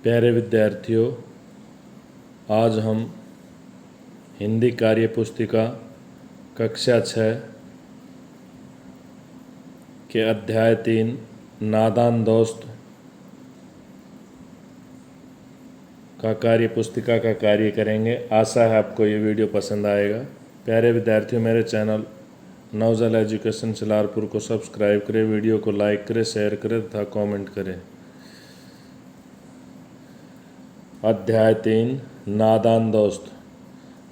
प्यारे विद्यार्थियों, आज हम हिंदी कार्य पुस्तिका कक्षा 6 के अध्याय 3 नादान दोस्त का कार्य पुस्तिका का कार्य करेंगे। आशा है आपको ये वीडियो पसंद आएगा। प्यारे विद्यार्थियों, मेरे चैनल नवजल एजुकेशन सलारपुर को सब्सक्राइब करें, वीडियो को लाइक करें, शेयर करें तथा कमेंट करें। अध्याय 3 नादान दोस्त।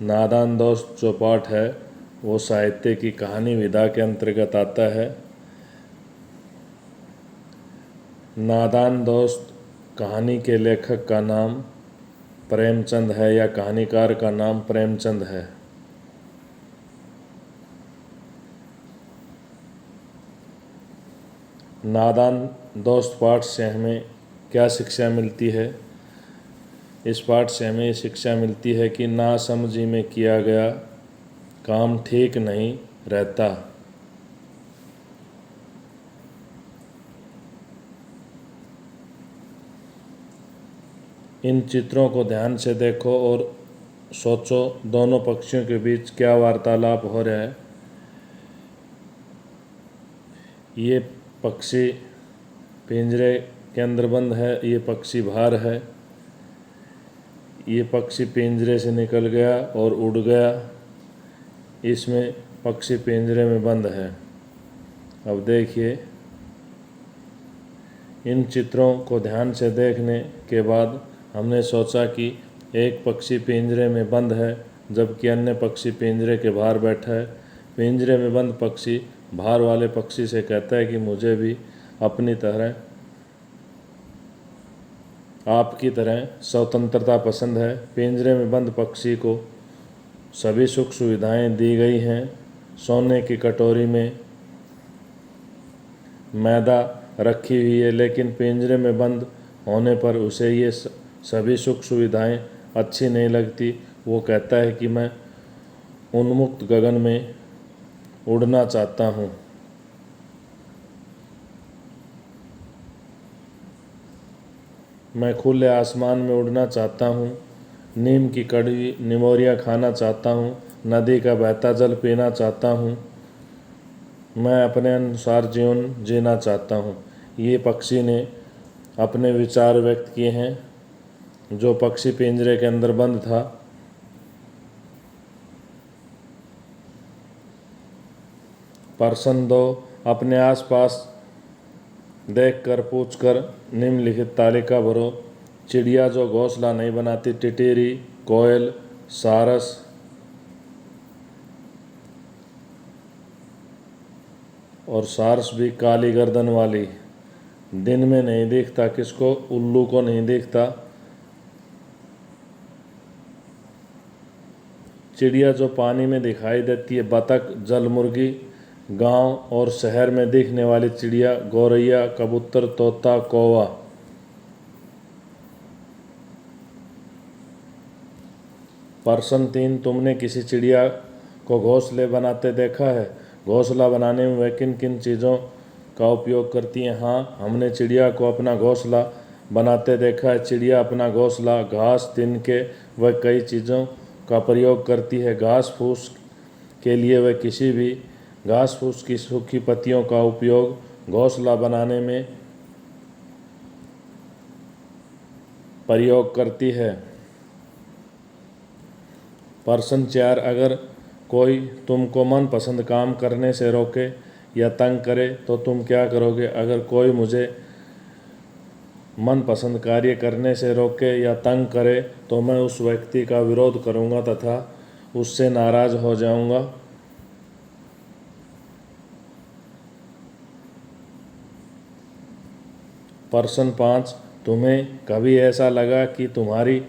नादान दोस्त जो पाठ है वो साहित्य की कहानी विधा के अंतर्गत आता है। नादान दोस्त कहानी के लेखक का नाम प्रेमचंद है या कहानीकार का नाम प्रेमचंद है। नादान दोस्त पाठ से हमें क्या शिक्षा मिलती है? इस पाठ से हमें शिक्षा मिलती है कि नासमझी में किया गया काम ठीक नहीं रहता। इन चित्रों को ध्यान से देखो और सोचो, दोनों पक्षियों के बीच क्या वार्तालाप हो रहा है। ये पक्षी पिंजरे के अंदर बंद है, ये पक्षी बाहर है। ये पक्षी पिंजरे से निकल गया और उड़ गया, इसमें पक्षी पिंजरे में बंद है। अब देखिए, इन चित्रों को ध्यान से देखने के बाद हमने सोचा कि एक पक्षी पिंजरे में बंद है जबकि अन्य पक्षी पिंजरे के बाहर बैठा है। पिंजरे में बंद पक्षी बाहर वाले पक्षी से कहता है कि मुझे भी अपनी तरह, आपकी तरह स्वतंत्रता पसंद है। पिंजरे में बंद पक्षी को सभी सुख सुविधाएं दी गई हैं। सोने की कटोरी में मैदा रखी हुई है, लेकिन पिंजरे में बंद होने पर उसे ये सभी सुख सुविधाएं अच्छी नहीं लगती। वो कहता है कि मैं उन्मुक्त गगन में उड़ना चाहता हूँ। मैं खुले आसमान में उड़ना चाहता हूँ, नीम की कड़वी निमोरियाँ खाना चाहता हूँ, नदी का बहता जल पीना चाहता हूँ, मैं अपने अनुसार जीवन जीना चाहता हूँ। ये पक्षी ने अपने विचार व्यक्त किए हैं। जो पक्षी पिंजरे के अंदर बंद था, पर्सन 2 अपने आसपास देखकर पूछकर निम्नलिखित तालिका भरो। चिड़िया जो घोंसला नहीं बनाती, टिटेरी, कोयल, सारस, और सारस भी काली गर्दन वाली। दिन में नहीं दिखता, किसको? उल्लू को नहीं दिखता। चिड़िया जो पानी में दिखाई देती है, बतख, जल मुर्गी। गांव और शहर में दिखने वाली चिड़िया, गौरैया, कबूतर, तोता, कौवा। पर्सन 3 तुमने किसी चिड़िया को घोंसले बनाते देखा है? घोंसला बनाने में वह किन किन चीज़ों का उपयोग करती हैं? हाँ, हमने चिड़िया को अपना घोंसला बनाते देखा है। चिड़िया अपना घोंसला घास, तिनके व कई चीज़ों का प्रयोग करती है। घास फूस के लिए वह किसी भी घास फूस की सूखी पत्तियों का उपयोग घोंसला बनाने में प्रयोग करती है। पर्सन 4 अगर कोई तुमको मनपसंद काम करने से रोके या तंग करे तो तुम क्या करोगे? अगर कोई मुझे मनपसंद कार्य करने से रोके या तंग करे तो मैं उस व्यक्ति का विरोध करूंगा तथा उससे नाराज हो जाऊंगा। पर्सन 5 तुम्हें कभी ऐसा लगा कि तुम्हारी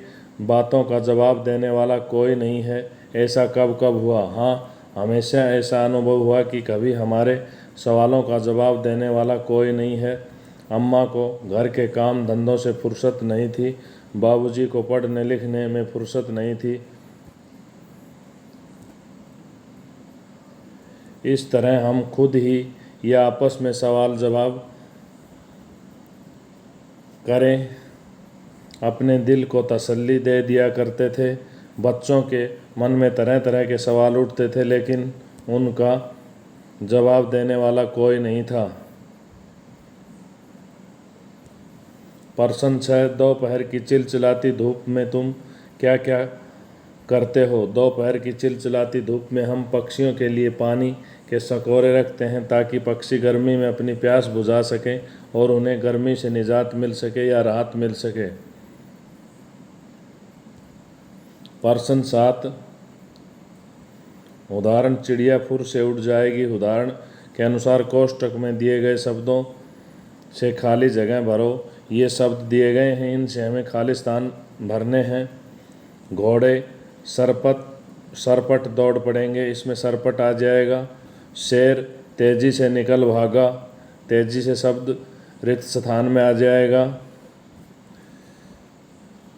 बातों का जवाब देने वाला कोई नहीं है? ऐसा कब कब हुआ? हाँ, हमेशा ऐसा अनुभव हुआ कि कभी हमारे सवालों का जवाब देने वाला कोई नहीं है। अम्मा को घर के काम धंधों से फुर्सत नहीं थी, बाबूजी को पढ़ने लिखने में फुर्सत नहीं थी। इस तरह हम खुद ही या आपस में सवाल जवाब करें अपने दिल को तसल्ली दे दिया करते थे। बच्चों के मन में तरह तरह के सवाल उठते थे, लेकिन उनका जवाब देने वाला कोई नहीं था। प्रश्न 6, दोपहर की चिलचिलाती धूप में तुम क्या क्या करते हो? दोपहर की चिलचिलाती धूप में हम पक्षियों के लिए पानी के सकोरे रखते हैं ताकि पक्षी गर्मी में अपनी प्यास बुझा सकें और उन्हें गर्मी से निजात मिल सके या राहत मिल सके। प्रश्न 7, उदाहरण चिड़िया फुर से उड़ जाएगी। उदाहरण के अनुसार कोष्टक में दिए गए शब्दों से खाली जगह भरो। ये शब्द दिए गए हैं, इनसे हमें खाली स्थान भरने हैं। घोड़े सरपट दौड़ पड़ेंगे, इसमें सरपट आ जाएगा। शेर तेजी से निकल भागा, तेजी से शब्द रिक्त स्थान में आ जाएगा।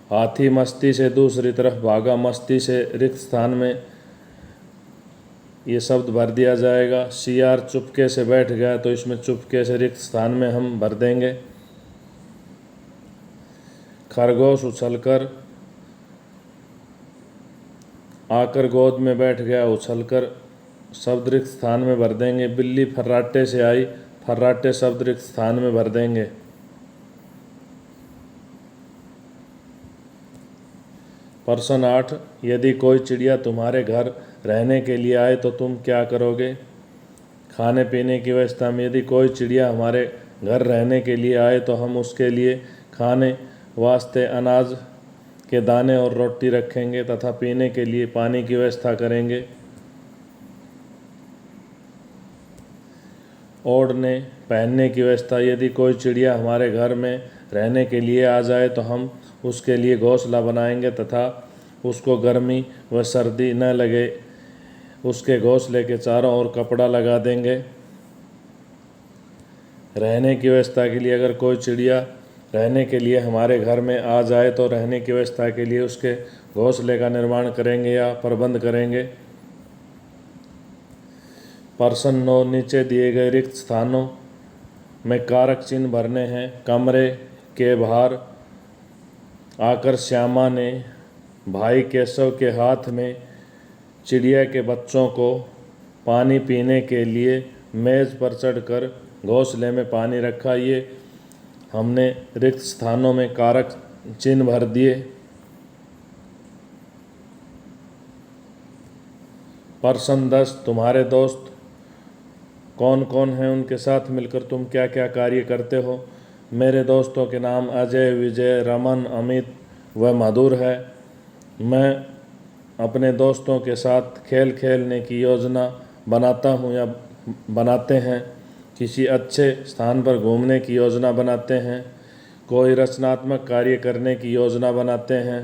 हाथी मस्ती से दूसरी तरफ भागा, मस्ती से रिक्त स्थान में ये शब्द भर दिया जाएगा। सियार चुपके से बैठ गया, तो इसमें चुपके से रिक्त स्थान में हम भर देंगे। खरगोश उछलकर आकर गोद में बैठ गया, उछलकर शब्द रिक्त स्थान में भर देंगे। बिल्ली फर्राटे से आई, फर्राटे शब्द रिक्त स्थान में भर देंगे। प्रश्न 8, यदि कोई चिड़िया तुम्हारे घर रहने के लिए आए तो तुम क्या करोगे? खाने पीने की व्यवस्था में यदि कोई चिड़िया हमारे घर रहने के लिए आए तो हम उसके लिए खाने वास्ते अनाज के दाने और रोटी रखेंगे तथा पीने के लिए पानी की व्यवस्था करेंगे। ओढ़ने पहनने की व्यवस्था, यदि कोई चिड़िया हमारे घर में रहने के लिए आ जाए तो हम उसके लिए घोंसला बनाएंगे तथा उसको गर्मी व सर्दी न लगे उसके घोंसले के चारों ओर कपड़ा लगा देंगे। रहने की व्यवस्था के लिए अगर कोई चिड़िया रहने के लिए हमारे घर में आ जाए तो रहने की व्यवस्था के लिए उसके घोंसले का निर्माण करेंगे या प्रबंध करेंगे। प्रश्न 9, नीचे दिए गए रिक्त स्थानों में कारक चिन्ह भरने हैं। कमरे के बाहर आकर श्यामा ने भाई केशव के हाथ में चिड़िया के बच्चों को पानी पीने के लिए मेज़ पर चढ़कर घोंसले में पानी रखा। ये हमने रिक्त स्थानों में कारक चिन्ह भर दिए। प्रश्न 10, तुम्हारे दोस्त कौन कौन हैं? उनके साथ मिलकर तुम क्या क्या कार्य करते हो? मेरे दोस्तों के नाम अजय, विजय, रमन, अमित व मधुर है। मैं अपने दोस्तों के साथ खेल खेलने की योजना बनाता हूँ या बनाते हैं, किसी अच्छे स्थान पर घूमने की योजना बनाते हैं, कोई रचनात्मक कार्य करने की योजना बनाते हैं।